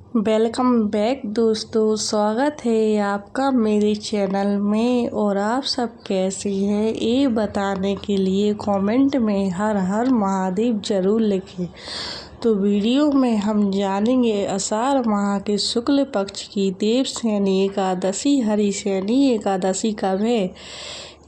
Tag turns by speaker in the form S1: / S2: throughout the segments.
S1: Welcome back दोस्तों, स्वागत है आपका मेरे चैनल में। और आप सब कैसे हैं ये बताने के लिए कमेंट में हर हर महादेव जरूर लिखें। तो वीडियो में हम जानेंगे आषाढ़ माह के शुक्ल पक्ष की देवशयनी एकादशी हरिशयनी एकादशी कब है,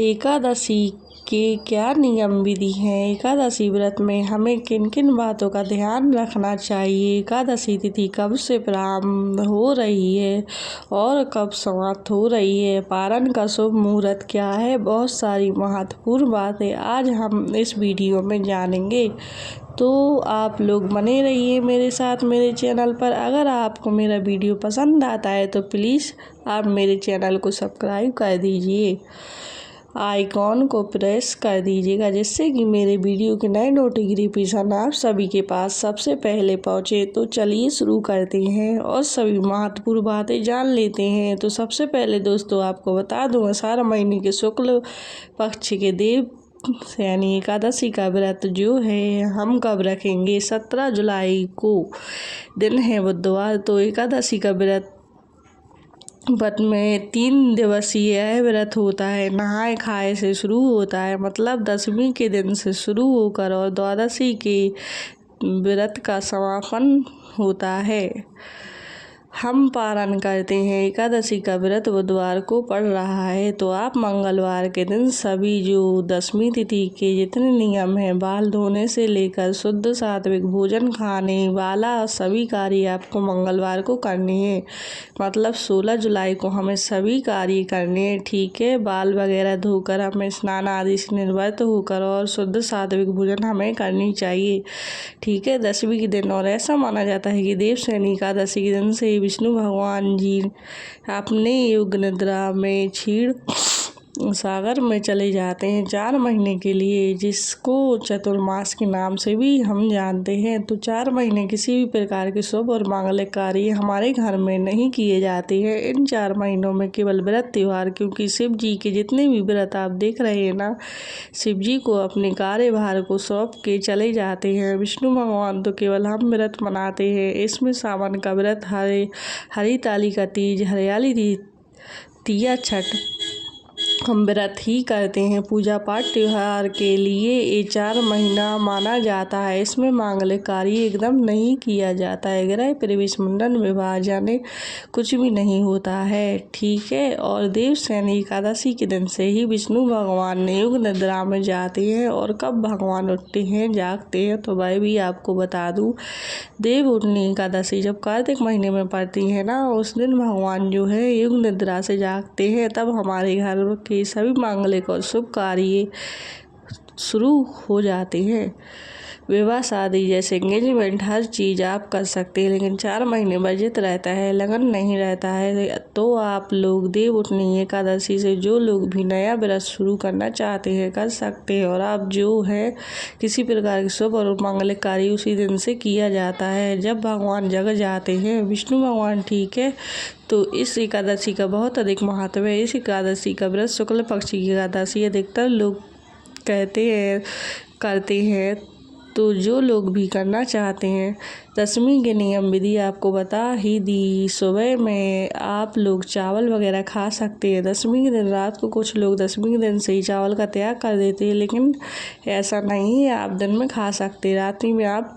S1: एकादशी के क्या नियम विधि हैं, एकादशी व्रत में हमें किन किन बातों का ध्यान रखना चाहिए, एकादशी तिथि कब से प्रारंभ हो रही है और कब समाप्त हो रही है, पारण का शुभ मुहूर्त क्या है, बहुत सारी महत्वपूर्ण बातें आज हम इस वीडियो में जानेंगे। तो आप लोग बने रहिए मेरे साथ मेरे चैनल पर। अगर आपको मेरा वीडियो पसंद आता है तो प्लीज़ आप मेरे चैनल को सब्सक्राइब कर दीजिए, आइकॉन को प्रेस कर दीजिएगा, जिससे कि मेरे वीडियो के नए नोटिफिकेशन आप सभी के पास सबसे पहले पहुंचे। तो चलिए शुरू करते हैं और सभी महत्वपूर्ण बातें जान लेते हैं। तो सबसे पहले दोस्तों आपको बता दूं, आषाढ़ महीने के शुक्ल पक्ष के देवशयनी एकादशी का व्रत जो है हम कब रखेंगे। 17 जुलाई को दिन है बुधवार। तो एकादशी का व्रत में 3 दिवसीय यह व्रत होता है। नहाए खाए से शुरू होता है, मतलब दशमी के दिन से शुरू होकर और द्वादशी के व्रत का समापन होता है। हम पारण करते हैं। एकादशी का व्रत बुधवार को पड़ रहा है, तो आप मंगलवार के दिन सभी जो दशमी तिथि के जितने नियम हैं, बाल धोने से लेकर शुद्ध सात्विक भोजन खाने वाला सभी कार्य आपको मंगलवार को करने हैं। मतलब 16 जुलाई को हमें सभी कार्य करने हैं, ठीक है। बाल वगैरह धोकर हमें स्नान आदि से निवृत्त होकर और शुद्ध सात्विक भोजन हमें करनी चाहिए, ठीक है, दशमी के दिन। और ऐसा माना जाता है कि देवशयनी एकादशी के दिन से विष्णु भगवान जी अपने योग निद्रा में क्षीर सागर में चले जाते हैं 4 महीने के लिए, जिसको चतुर्मास के नाम से भी हम जानते हैं। तो 4 महीने किसी भी प्रकार के शुभ और मांगलिक कार्य हमारे घर में नहीं किए जाते हैं। इन 4 महीनों में केवल व्रत त्योहार, क्योंकि शिव जी के जितने भी व्रत आप देख रहे हैं ना, शिव जी को अपने कार्यभार को सौंप के चले जाते हैं। विष्णु भगवान तो केवल हम व्रत मनाते हैं। इसमें सावन का व्रत, हरिताली का तीज, हरियाली तीया छठ हम व्रत ही करते हैं। पूजा पाठ त्योहार के लिए ये 4 महीना माना जाता है। इसमें मांगलिक कार्य एकदम नहीं किया जाता है। गृह प्रवेश, मुंडन, विवाह जाने कुछ भी नहीं होता है, ठीक है। और देवशयनी एकादशी के दिन से ही विष्णु भगवान ने योग निद्रा में जाते हैं। और कब भगवान उठते हैं जागते हैं तो वह भी आपको बता दूं। देव उठनी एकादशी जब कार्तिक महीने में पड़ती है ना, उस दिन भगवान जो है योग निद्रा से जागते हैं। तब हमारे घर के सभी मांगलिक और शुभ कार्य शुरू हो जाते हैं। विवाह शादी जैसे एंगेजमेंट हर चीज़ आप कर सकते हैं, लेकिन 4 महीने वर्जित रहता है, लगन नहीं रहता है। तो आप लोग देव उठनी एकादशी से जो लोग भी नया व्रत शुरू करना चाहते हैं कर सकते हैं। और आप जो है किसी प्रकार के शुभ और मांगलिक कार्य उसी दिन से किया जाता है जब भगवान जग जाते हैं, विष्णु भगवान, ठीक है। तो इस एकादशी का बहुत अधिक महत्व है। इस एकादशी का व्रत शुक्ल पक्ष की एकादशी अधिकतर लोग करते हैं। तो जो लोग भी करना चाहते हैं, दशमी के नियम विधि आपको बता ही दी। सुबह में आप लोग चावल वगैरह खा सकते हैं। दशमी के दिन रात को कुछ लोग दशमी के दिन से ही चावल का त्याग कर देते हैं, लेकिन ऐसा नहीं है, आप दिन में खा सकते हैं। रात्रि में आप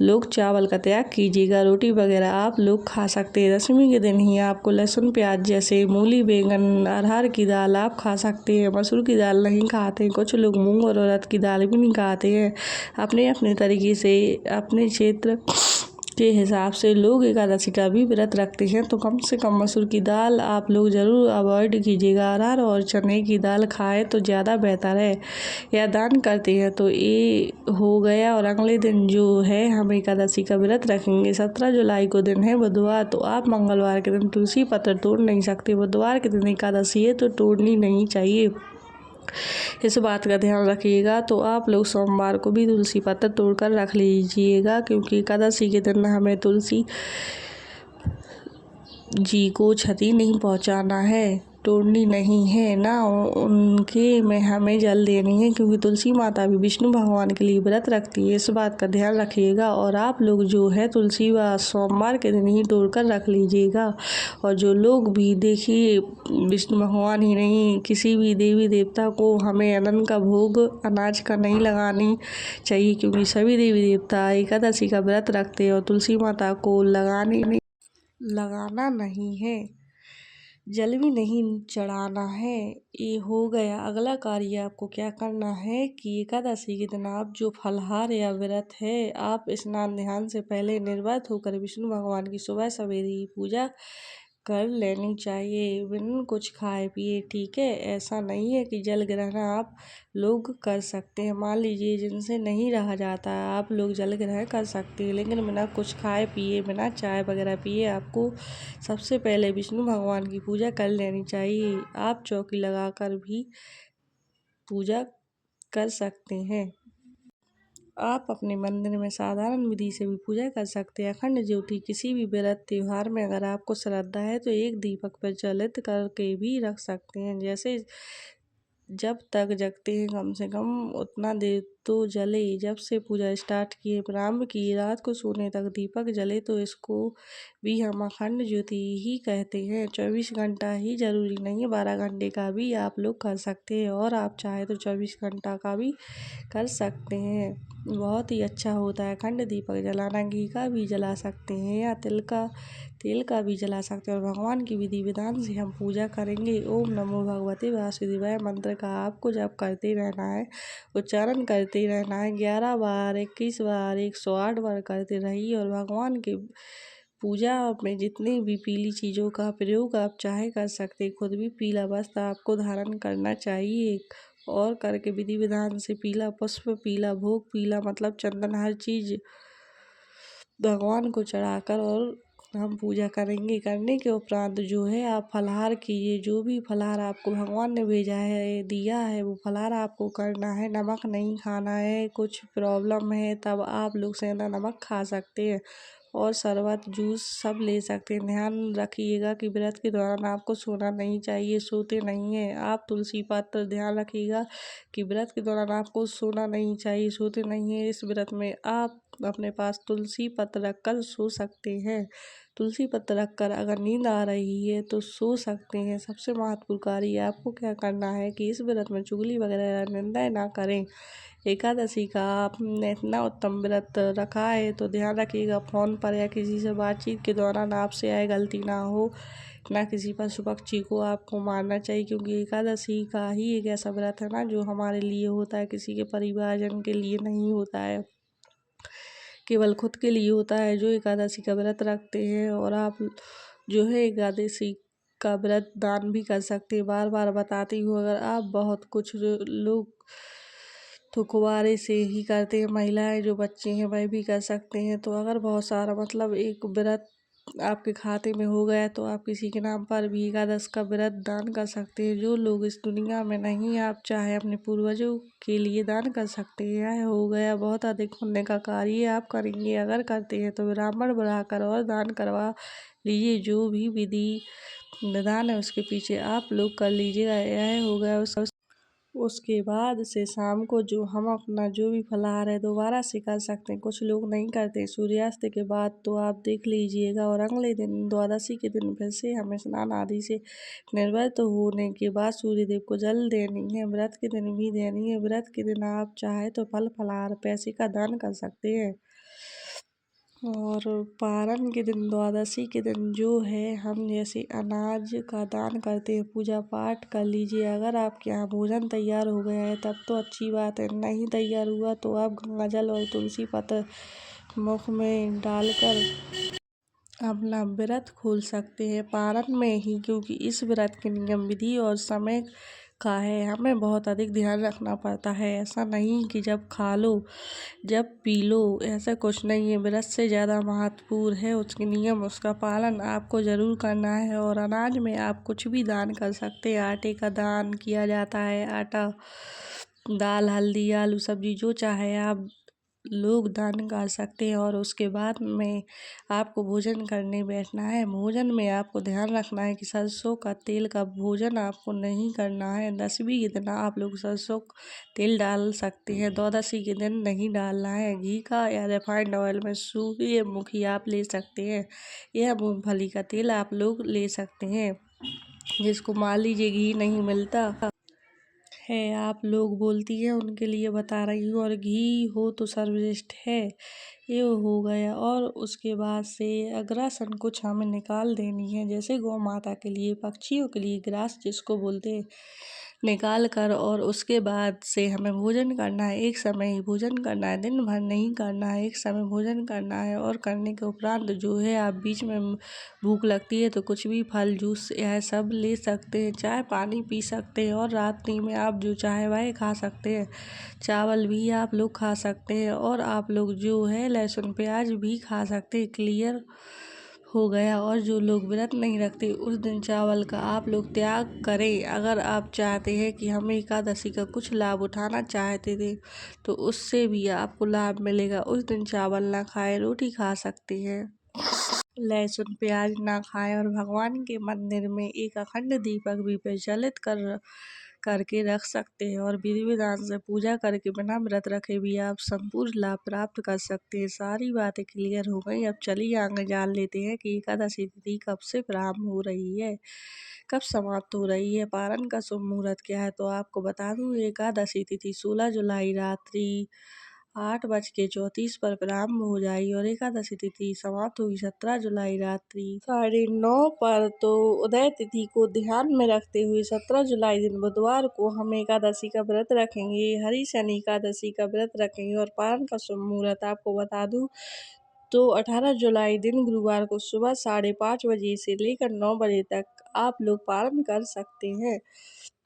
S1: लोग चावल का त्याग कीजिएगा, रोटी वगैरह आप लोग खा सकते हैं। दशमी के दिन ही आपको लहसुन प्याज जैसे मूली, बैंगन, अरहर की दाल आप खा सकते हैं। मसूर की दाल नहीं खाते, कुछ लोग मूंग और उड़द की दाल भी नहीं खाते हैं। अपने अपने तरीके से अपने क्षेत्र के हिसाब से लोग एकादशी का भी व्रत रखते हैं। तो कम से कम मसूर की दाल आप लोग ज़रूर अवॉइड कीजिएगा। अरहर और चने की दाल खाएं तो ज़्यादा बेहतर है, या दान करते हैं। तो ये हो गया। और अगले दिन जो है हम एकादशी का व्रत रखेंगे। 17 जुलाई को दिन है बुधवार। तो आप मंगलवार के दिन तुलसी पत्र तोड़ नहीं सकते। बुधवार के दिन एकादशी है तो तोड़नी नहीं चाहिए, इस बात का ध्यान रखिएगा। तो आप लोग सोमवार को भी तुलसी पत्र तोड़कर रख लीजिएगा, क्योंकि एकादशी के दिन हमें तुलसी जी को क्षति नहीं पहुंचाना है। तोड़नी नहीं है, ना उनके में हमें जल देनी है, क्योंकि तुलसी माता भी विष्णु भगवान के लिए व्रत रखती है। इस बात का ध्यान रखिएगा। और आप लोग जो है तुलसी व सोमवार के दिन ही तोड़कर रख लीजिएगा। और जो लोग भी देखिए, विष्णु भगवान ही नहीं, किसी भी देवी देवता को हमें अन्न का भोग अनाज का नहीं लगानी चाहिए, क्योंकि सभी देवी देवता एकादशी का व्रत रखते हैं और तुलसी माता को लगाना नहीं है, जल भी नहीं चढ़ाना है। ये हो गया। अगला कार्य आपको क्या करना है कि एकादशी के दिन आप जो फलाहार या व्रत है, आप स्नान ध्यान से पहले निर्वत होकर विष्णु भगवान की सुबह सवेरे ही पूजा कर लेनी चाहिए, बिन कुछ खाए पिए। ठीक है, ऐसा नहीं है कि जल ग्रहण आप लोग कर सकते हैं। मान लीजिए जिनसे नहीं रहा जाता है, आप लोग जल ग्रहण कर सकते हैं, लेकिन बिना कुछ खाए पिए, बिना चाय वगैरह पिए आपको सबसे पहले विष्णु भगवान की पूजा कर लेनी चाहिए। आप चौकी लगाकर भी पूजा कर सकते हैं। आप अपने मंदिर में साधारण विधि से भी पूजा कर सकते हैं। अखंड ज्योति किसी भी व्रत त्योहार में अगर आपको श्रद्धा है तो एक दीपक प्रज्वलित करके भी रख सकते हैं। जैसे जब तक जगते हैं कम से कम उतना देर तो जले। जब से पूजा स्टार्ट किए, प्रारंभ की, रात को सोने तक दीपक जले, तो इसको भी हम अखंड ज्योति ही कहते हैं। 24 घंटा ही जरूरी नहीं है, 12 घंटे का भी आप लोग कर सकते हैं, और आप चाहे तो 24 घंटा का भी कर सकते हैं। बहुत ही अच्छा होता है। अखंड दीपक जलाना, घी का भी जला सकते हैं या तेल का भी जला सकते हैं। और भगवान की विधि विधान से हम पूजा करेंगे। ओम नमो भगवते वासुदेवाय मंत्र का आपको जप करते रहना है, उच्चारण करते रहना है। 11 बार, 21 बार, 108 बार करते रहिए। और भगवान के पूजा में जितनी भी पीली चीज़ों का प्रयोग आप चाहे कर सकते। खुद भी पीला वस्त्र आपको धारण करना चाहिए, और करके विधि विधान से पीला पुष्प, पीला भोग, पीला मतलब चंदन, हर चीज़ भगवान को चढ़ाकर और हम पूजा करेंगे। करने के उपरांत जो है आप फलाहार कीजिए। जो भी फलाहार आपको भगवान ने भेजा है, दिया है, वो फलाहार आपको करना है। नमक नहीं खाना है। कुछ प्रॉब्लम है तब आप लोग सेंधा नमक खा सकते हैं, और शरबत, जूस सब ले सकते हैं। ध्यान रखिएगा कि व्रत के दौरान आपको सोना नहीं चाहिए, सोते नहीं हैं आप। तुलसी पत्र, ध्यान रखिएगा कि व्रत के दौरान आपको सोना नहीं चाहिए, सोते नहीं हैं। इस व्रत में आप अपने पास तुलसी पत्र रखकर सो सकते हैं। तुलसी पत्र रखकर अगर नींद आ रही है तो सो सकते हैं। सबसे महत्वपूर्ण कार्य आपको क्या करना है कि इस व्रत में चुगली वगैरह निंदा ना करें। एकादशी का आपने इतना उत्तम व्रत रखा है तो ध्यान रखिएगा फ़ोन पर या किसी से बातचीत के दौरान आपसे आए गलती ना हो, ना किसी पशु पक्षी को आपको मारना चाहिए, क्योंकि एकादशी का ही एक ऐसा व्रत है ना जो हमारे लिए होता है, किसी के परिवारजन के लिए नहीं होता है, केवल खुद के लिए होता है जो एकादशी का व्रत रखते हैं। और आप जो है एकादशी का व्रत दान भी कर सकते हैं। बार बार बताती हूँ, अगर आप बहुत कुछ लोग तो कुंवारे से ही करते हैं, महिलाएं जो बच्चे हैं वह भी कर सकते हैं। तो अगर बहुत सारा मतलब एक व्रत आपके खाते में हो गया तो आप किसी के नाम पर भी एकादश का व्रत दान कर सकते हैं। जो लोग इस दुनिया में नहीं, आप चाहे अपने पूर्वजों के लिए दान कर सकते हैं। यह हो गया बहुत अधिक पुण्य का कार्य आप करेंगे। अगर करते हैं तो ब्राह्मण बढ़ाकर और दान करवा लीजिए। जो भी विधि विधान है उसके पीछे आप लोग कर लीजिएगा। यह हो गया उसके बाद से शाम को जो हम अपना जो भी फलाहार है दोबारा से कर सकते हैं। कुछ लोग नहीं करते सूर्यास्त के बाद, तो आप देख लीजिएगा। और अगले दिन द्वादशी के दिन फिर से हमें स्नान आदि से निर्वृत्त होने के बाद सूर्यदेव को जल देनी है। व्रत के दिन भी देनी है। व्रत के दिन आप चाहे तो फल फलाहार पैसे का दान कर सकते हैं। और पारण के दिन, द्वादशी के दिन जो है हम जैसे अनाज का दान करते हैं, पूजा पाठ कर लीजिए। अगर आपके यहाँ भोजन तैयार हो गया है तब तो अच्छी बात है, नहीं तैयार हुआ तो आप गंगा जल और तुलसी पत्र मुख में डालकर अपना व्रत खोल सकते हैं पारण में ही, क्योंकि इस व्रत के नियम, विधि और समय का है, हमें बहुत अधिक ध्यान रखना पड़ता है। ऐसा नहीं कि जब खा लो जब पी लो, ऐसा कुछ नहीं है। व्रत से ज़्यादा महत्वपूर्ण है उसके नियम, उसका पालन आपको ज़रूर करना है। और अनाज में आप कुछ भी दान कर सकते हैं। आटे का दान किया जाता है, आटा, दाल, हल्दी, आलू, सब्जी जो चाहे आप लोग दान कर सकते हैं। और उसके बाद में आपको भोजन करने बैठना है। भोजन में आपको ध्यान रखना है कि सरसों का तेल का भोजन आपको नहीं करना है। 10वीं के दिन आप लोग सरसों तेल डाल सकते हैं, द्वादशी के दिन नहीं डालना है। घी का या रिफाइंड ऑयल में सूर्यमुखी आप ले सकते हैं, यह मूंगफली का तेल आप लोग ले सकते हैं। जिसको मान लीजिए घी नहीं मिलता है, आप लोग बोलती हैं उनके लिए बता रही हूँ, और घी हो तो सर्वश्रेष्ठ है। ये हो गया। और उसके बाद से अग्रासन कुछ हमें निकाल देनी है, जैसे गौ माता के लिए, पक्षियों के लिए ग्रास जिसको बोलते हैं, निकाल कर और उसके बाद से हमें भोजन करना है। एक समय ही भोजन करना है, दिन भर नहीं करना है, एक समय भोजन करना है। और करने के उपरांत जो है आप बीच में भूख लगती है तो कुछ भी फल जूस यह सब ले सकते हैं, चाय पानी पी सकते हैं। और रात्रि में आप जो चाहे वह खा सकते हैं, चावल भी आप लोग खा सकते हैं। और आप लोग जो है लहसुन प्याज भी खा सकते हैं। क्लियर हो गया। और जो लोग व्रत नहीं रखते उस दिन चावल का आप लोग त्याग करें। अगर आप चाहते हैं कि हम एकादशी का कुछ लाभ उठाना चाहते थे तो उससे भी आपको लाभ मिलेगा। उस दिन चावल ना खाएं, रोटी खा सकते हैं, लहसुन प्याज ना खाएं। और भगवान के मंदिर में एक अखंड दीपक भी प्रज्वलित करके रख सकते हैं। और विधि विधान से पूजा करके बिना व्रत रखे भी आप संपूर्ण लाभ प्राप्त कर सकते हैं। सारी बातें क्लियर हो गई। अब चलिए आगे जान लेते हैं कि एकादशी तिथि कब से प्रारंभ हो रही है, कब समाप्त हो रही है, पारण का शुभ मुहूर्त क्या है। तो आपको बता दूं, एकादशी तिथि 16 जुलाई रात्रि 8:34 पर प्रारंभ हो जाएगी और एकादशी तिथि समाप्त होगी 17 जुलाई रात्रि 9:30 पर। तो उदय तिथि को ध्यान में रखते हुए 17 जुलाई दिन बुधवार को हम एकादशी का व्रत रखेंगे, हरि शनि एकादशी का व्रत रखेंगे। और पारण का शुभ मुहूर्त आपको बता दूं तो 18 जुलाई दिन गुरुवार को सुबह 5:30 बजे से लेकर 9 बजे तक आप लोग पारण कर सकते हैं।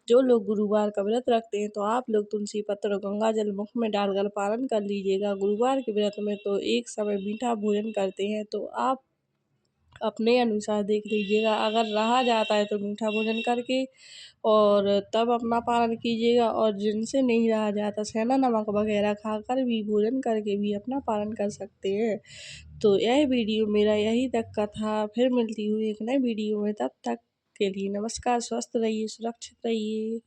S1: जो लोग गुरुवार का व्रत रखते हैं तो आप लोग तुलसी पत्र और गंगा जल मुख में डालकर पारण कर लीजिएगा। गुरुवार के व्रत में तो एक समय मीठा भोजन करते हैं, तो आप अपने अनुसार देख लीजिएगा। अगर रहा जाता है तो मीठा भोजन करके और तब अपना पालन कीजिएगा। और जिनसे नहीं रहा जाता, सेंधा नमक वगैरह खाकर भी भोजन करके भी अपना पालन कर सकते हैं। तो यह वीडियो मेरा यही तक का था। फिर मिलती हूँ एक नए वीडियो में, तब तक के लिए नमस्कार। स्वस्थ रहिए, सुरक्षित रहिए।